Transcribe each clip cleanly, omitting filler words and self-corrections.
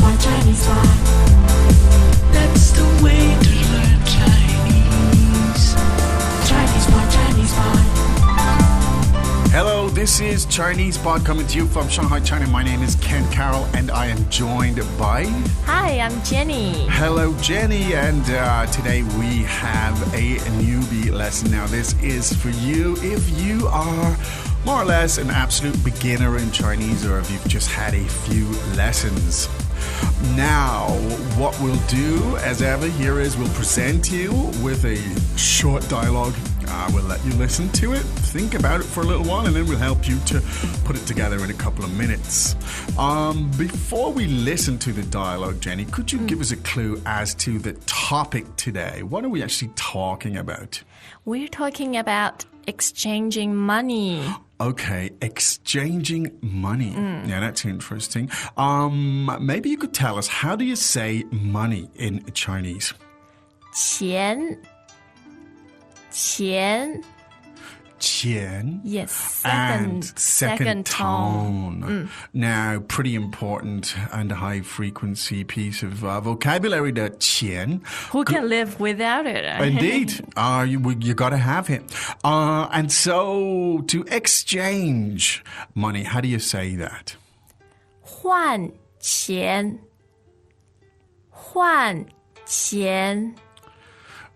Chinese pot. That's the way to learn Chinese. Chinese pot, Chinese pot. Hello, this is Chinese Pod coming to you from Shanghai, China. My name is Ken Carroll and I am joined by... Hi, I'm Jenny. Hello, Jenny. And today we have a newbie lesson. Now, this is for you if you are more or less an absolute beginner in Chinese or if you've just had a few lessons. Now, what we'll do, as ever, here is we'll present you with a short dialogue. We'll let you listen to it, think about it for a little while, and then we'll help you to put it together in a couple of minutes. Before we listen to the dialogue, Jenny, could you give us a clue as to the topic today? What are we actually talking about? We're talking about exchanging money. Okay, exchanging money. Yeah, that's interesting. Maybe you could tell us, how do you say money in Chinese? 钱 Yes, second tone. Now, pretty important and high frequency piece of vocabulary, the 钱. Who can live without it? Indeed. You got to have it. And so, to exchange money, how do you say that? 换钱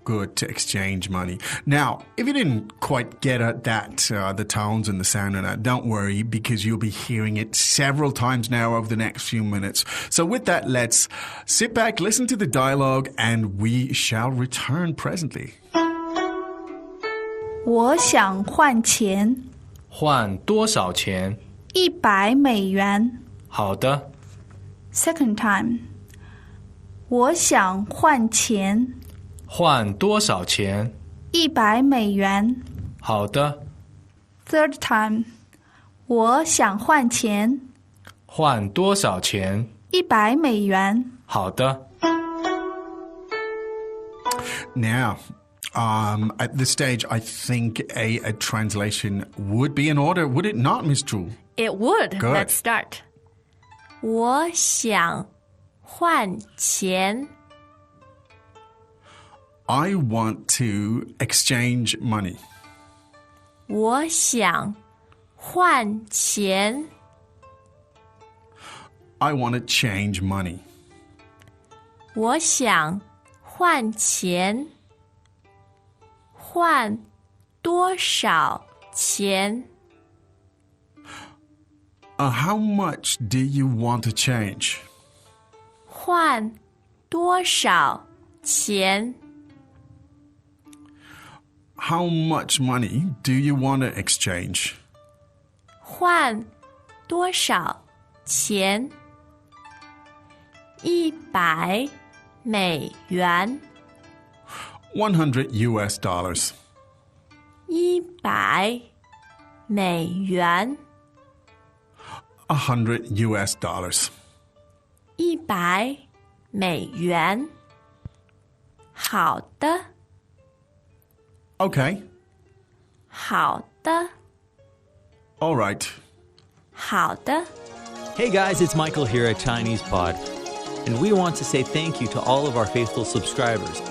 Good, to exchange money. Now, if you didn't quite get at that, the tones and the sound of that, don't worry, because you'll be hearing it several times now over the next few minutes. So with that, let's sit back, listen to the dialogue, and we shall return presently. 我想换钱换多少钱？ 100美元好的， Second time 我想换钱换多少钱？ 100美元好的， Third time 我想换钱换多少钱？ 100美元好的。 Now, at this stage, I think a translation would be in order, would it not, Miss Zhu? It would. Good. Let's start. 我想换钱 I want to exchange money. 我想换钱 I want to change money. 我想换钱换多少钱 How much do you want to change? 换多少钱 How much money do you want to exchange? 换多少钱100美元$100 US. 100美元$100 US. 100美元好的 Okay. 好的 All right. 好的 Hey guys, it's Michael here at Chinese Pod, and we want to say thank you to all of our faithful subscribers.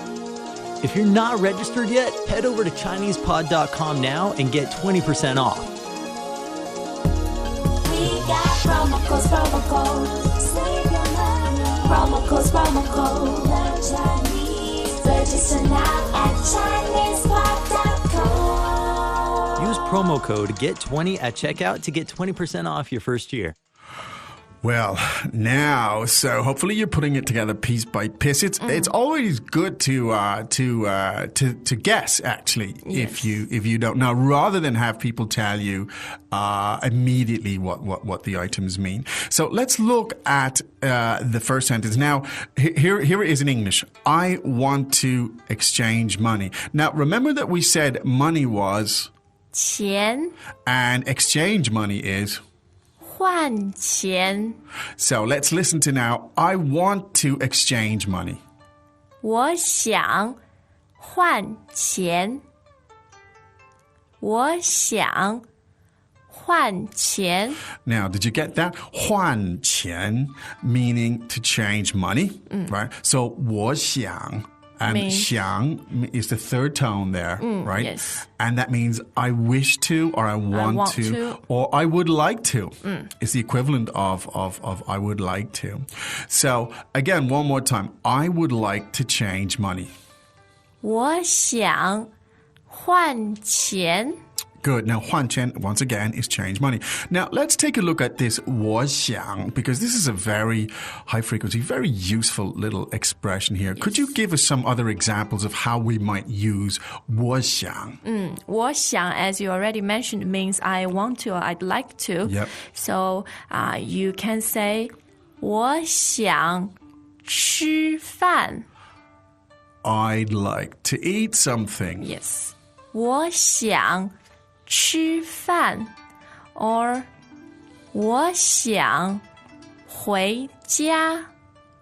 If you're not registered yet, head over to ChinesePod.com now and get 20% off. We got promo codes. Save your money. Promo codes. Learn Chinese. Register now at ChinesePod.com. Use promo code GET20 at checkout to get 20% off your first year. Well, now, so hopefully you're putting it together piece by piece. It's always good to guess, actually, Yes. if you don't know, rather than have people tell you immediately what the items mean. So let's look at the first sentence. Now, here it is in English. I want to exchange money. Now, remember that we said money was 钱 and exchange money is. 换钱 So let's listen to now. I want to exchange money. 我想换钱我想换钱 Now, did you get that? 换钱 meaning to change money, right? So 我想 and Means- 想 is the third tone there, right? yes. And that means I wish to or I want, want to, to. or I would like to. It's the equivalent of I would like to. So again, one more time. I would like to change money. 我想换钱 Good. Now, 换钱, once again, is change money. Now, let's take a look at this 我想, because this is a very high frequency, very useful little expression here. Could you give us some other examples of how we might use 我想? 我想 as you already mentioned means I want to or I'd like to. Yep. So you can say 我想吃饭 I'd like to eat something. Yes. 我想吃饭 or 我想回家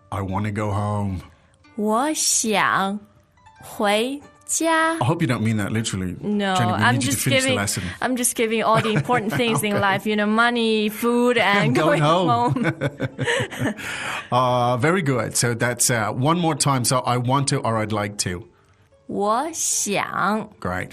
I want to go home. 我想回家 I hope you don't mean that literally. No, Jenny, we I'm need you to just finish the giving lesson. I'm just giving all the important things in life, money, food, and Going going home. home. Very good. So that's one more time. So I want to or I'd like to. 我想 Great.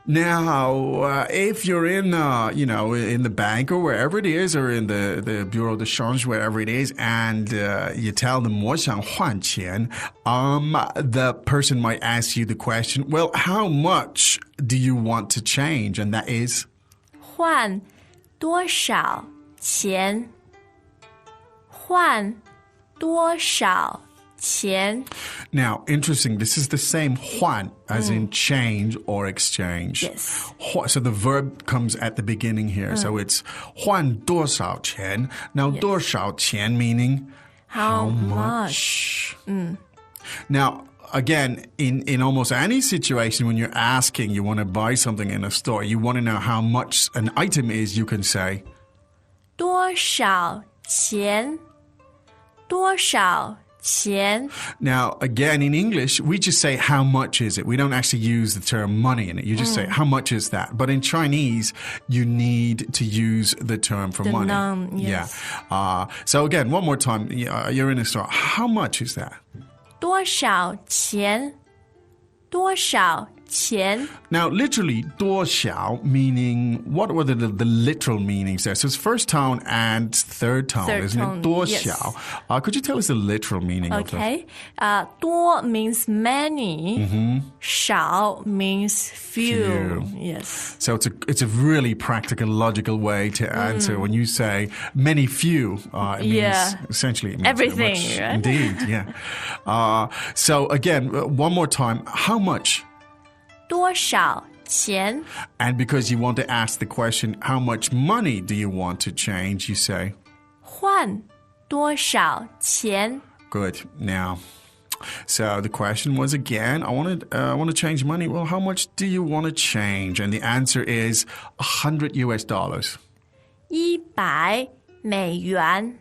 Now, if you're in, in the bank or wherever it is, or in the Bureau de Change, wherever it is, and you tell them 我想换钱, the person might ask you the question, well, how much do you want to change? And that is 换多少钱换多少钱 Now, interesting, this is the same 换 as in change or exchange. Yes. So the verb comes at the beginning here. So it's 换多少钱. Now, 多少钱 meaning How much? Now, again, in almost any situation when you're asking, you want to buy something in a store, you want to know how much an item is, you can say 多少钱多少钱 Now, again, in English, we just say, how much is it? We don't actually use the term money in it. You just say, how much is that? But in Chinese, you need to use the term for The money. noun, yes. Yeah. So again, one more time, you're in a store. How much is that? 多少钱多少钱 Now, literally, 多少 meaning, what were the literal meanings there? So it's first tone and third tone, Third isn't tone, it? 多 yes. 少. Could you tell us the literal meaning of that? Okay. 多 means many. 少 means few. Few. Yes. So it's a really practical, logical way to answer. When you say many few, it means Yeah. essentially it means Everything, much. right? Indeed, yeah. So again, one more time, how much? 多少钱 And because you want to ask the question, how much money do you want to change? You say, 换多少钱 good. Now, so the question was again, I want to change money. Well, how much do you want to change? And the answer is $100 US. 100美元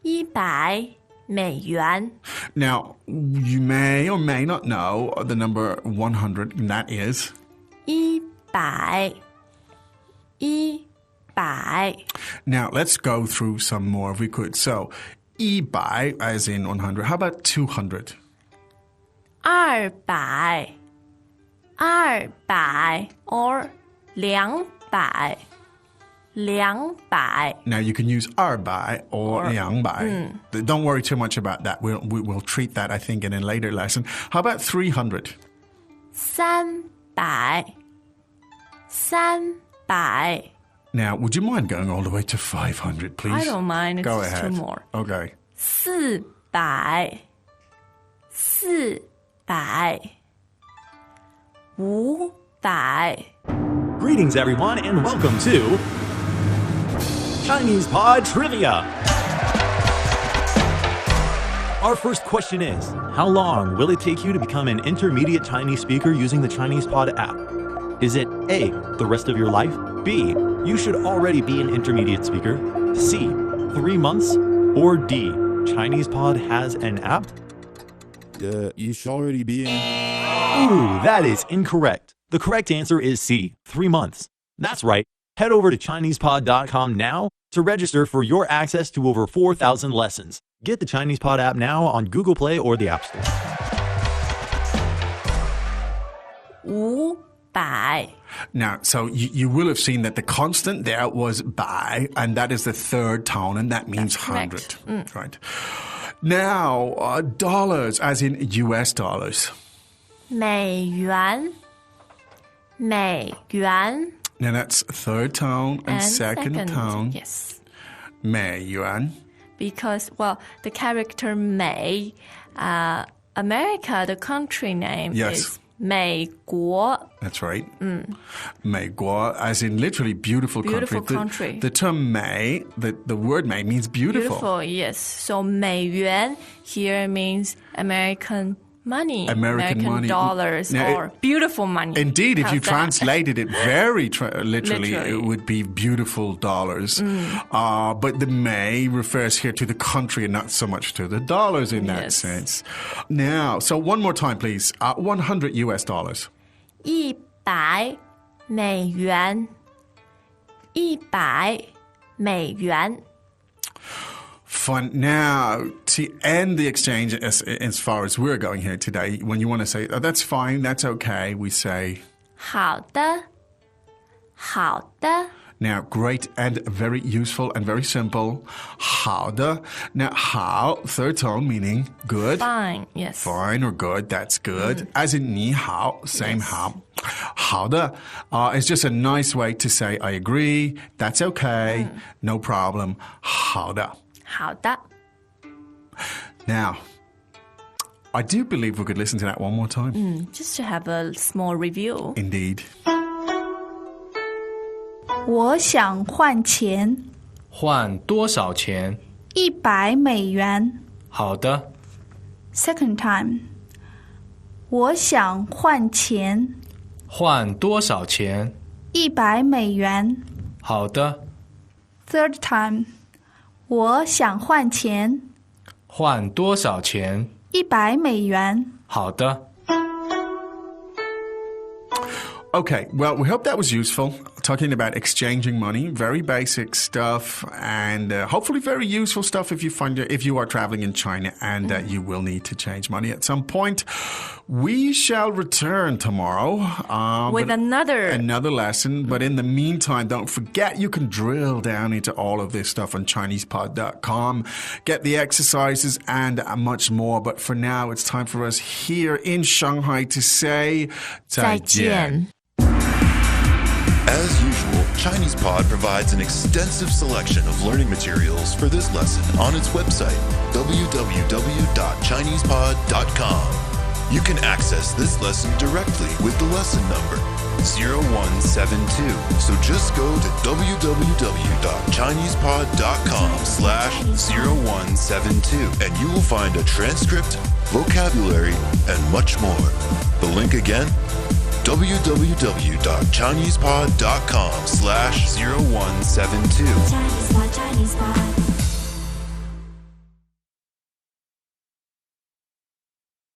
100美元 Now, you may or may not know the number 100, and that is 100 100 Now, let's go through some more if we could. So, 100 as in 100. How about 200? 200 200 or 200 200 Now, you can use 200 or 200. Don't worry too much about that. We'll treat that, I think, in a later lesson. How about 300? 300 300 Now, would you mind going all the way to 500, please? I don't mind. It's Go just ahead. two more. Okay. 400 400 500 Greetings, everyone, and welcome to Chinese Pod Trivia. Our first question is, how long will it take you to become an intermediate Chinese speaker using the Chinese Pod app? Is it A, the rest of your life? B, you should already be an intermediate speaker? C, 3 months? Or D, Chinese Pod has an app? You should already be in. Ooh, that is incorrect. The correct answer is C, 3 months. That's right. Head over to ChinesePod.com now to register for your access to over 4,000 lessons. Get the Chinese Pod app now on Google Play or the App Store. 500 Now, so you will have seen that the constant there was bai, and that is the third tone, and that means That's 100. correct. Right. Now, dollars, as in US dollars. 美元 Now, that's third tone and second tone. Yes. 美元. Because, well, the character 美, America, the country name Yes. is 美国. That's right. 美国, as in literally beautiful country. Beautiful country. The term 美, the word 美means beautiful. Beautiful, yes. So 美元 here means American money, American money. dollars, Now, or beautiful money. Indeed, if How's you that? translated it very literally, Literally. it would be beautiful dollars. But the May refers here to the country and not so much to the dollars in that Yes. sense. Now, so one more time, please. 100 US dollars. 100美元 100美元 Fun. Now, to end the exchange as far as we're going here today, when you want to say, oh, that's fine, that's okay, we say, 好的好的 now, great and very useful and very simple. 好的. Now, 好, third tone meaning good. Fine, yes. Fine or good, that's good. As in 你好, same Yes. 好. 好的 is just a nice way to say I agree, that's okay, no problem. 好的. 好的 Now, I do believe we could listen to that one more time. Just to have a small review. Indeed. 我想换钱换多少钱？ 100美元。好的， Second time. 我想换钱换多少钱？ 100美元。好的， Third time. 我想换钱换多少钱？ 100美元。好的。 Okay, well, we hope that was useful. Talking about exchanging money, very basic stuff, and hopefully very useful stuff if you are traveling in China and you will need to change money at some point. We shall return tomorrow With but- another lesson. But in the meantime, don't forget you can drill down into all of this stuff on ChinesePod.com, get the exercises and much more. But for now, it's time for us here in Shanghai to say 再见 As usual, ChinesePod provides an extensive selection of learning materials for this lesson on its website, www.chinesepod.com. You can access this lesson directly with the lesson number 0172. So just go to www.chinesepod.com/0172 and you will find a transcript, vocabulary, and much more. The link again, www.chinesepod.com/0172. Chinese Pod, Chinese Pod.